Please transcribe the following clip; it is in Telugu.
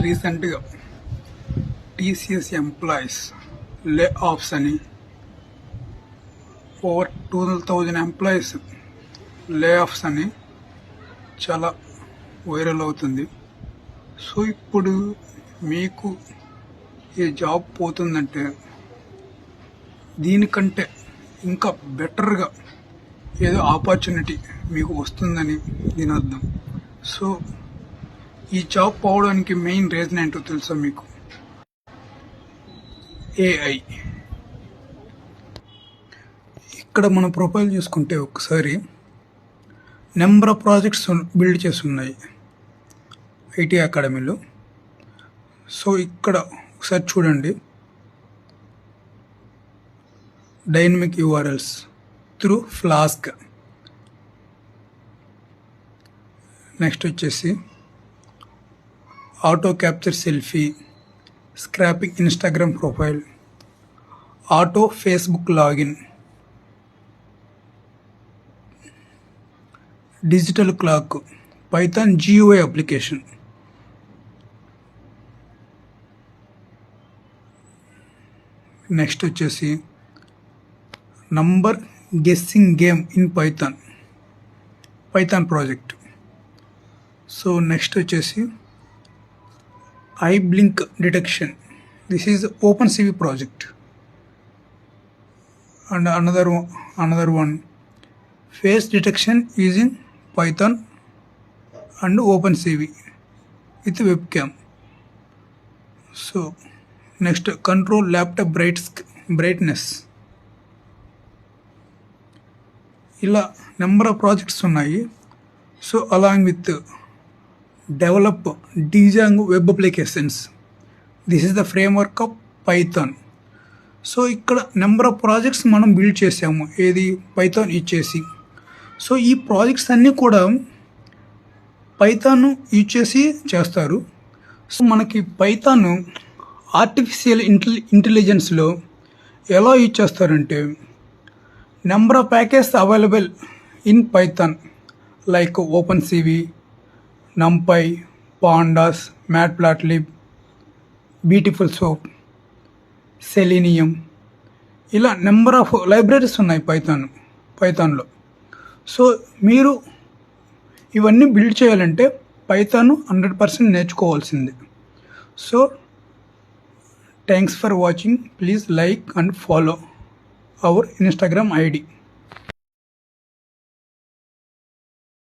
రీసెంట్గా టీసీఎస్ ఎంప్లాయీస్ లే ఆఫ్స్ అని ఓవర్ 2000 ఎంప్లాయీస్ లే ఆఫ్స్ అని చాలా వైరల్ అవుతుంది. సో ఇప్పుడు మీకు ఈ జాబ్ పోతుందంటే దీనికంటే ఇంకా బెటర్గా ఏదో ఆపర్చునిటీ మీకు వస్తుందని దీని అర్థం. సో ఈ జాబ్ పోవడానికి మెయిన్ రీజన్ ఏంటో తెలుసా మీకు? ఏఐ. ఇక్కడ మన ప్రొఫైల్ చూసుకుంటే ఒకసారి నెంబర్ ఆఫ్ ప్రాజెక్ట్స్ బిల్డ్ చేసి ఉన్నాయి ఐటీ అకాడమీలో. సో ఇక్కడ ఒకసారి చూడండి, dynamic URLs through Flask. Next వచ్చేసి auto capture selfie, scraping Instagram profile, auto Facebook login, digital clock, Python GUI application. Next వచ్చేసి number guessing game in Python project. So next వచ్చేసి eye blink detection, this is OpenCV project. And another one face detection using Python and OpenCV with webcam. So next control laptop brightness. ఇలా నెంబర్ ఆఫ్ ప్రాజెక్ట్స్ ఉన్నాయి. So along with develop Django web applications, this is the framework of Python. So ఇక్కడ నెంబర్ ఆఫ్ ప్రాజెక్ట్స్ మనం బిల్డ్ చేసాము, ఏది పైథాన్ ఇచ్చేసి. సో ఈ ప్రాజెక్ట్స్ అన్నీ కూడా పైథాన్ యూజ్ చేసి చేస్తారు. సో మనకి పైథాన్ ఆర్టిఫిషియల్ ఇంటెలిజెన్స్లో ఎలా యూజ్ చేస్తారంటే, number of package available in Python like OpenCV, NumPy, Pandas, Matplotlib, Beautiful Soup, Selenium, ఇలా నెంబర్ ఆఫ్ లైబ్రరీస్ ఉన్నాయి పైథాన్లో. సో మీరు ఇవన్నీ బిల్డ్ చేయాలంటే పైథాన్ 100% నేర్చుకోవాల్సిందే. So thanks for watching. Please like and follow our Instagram ID.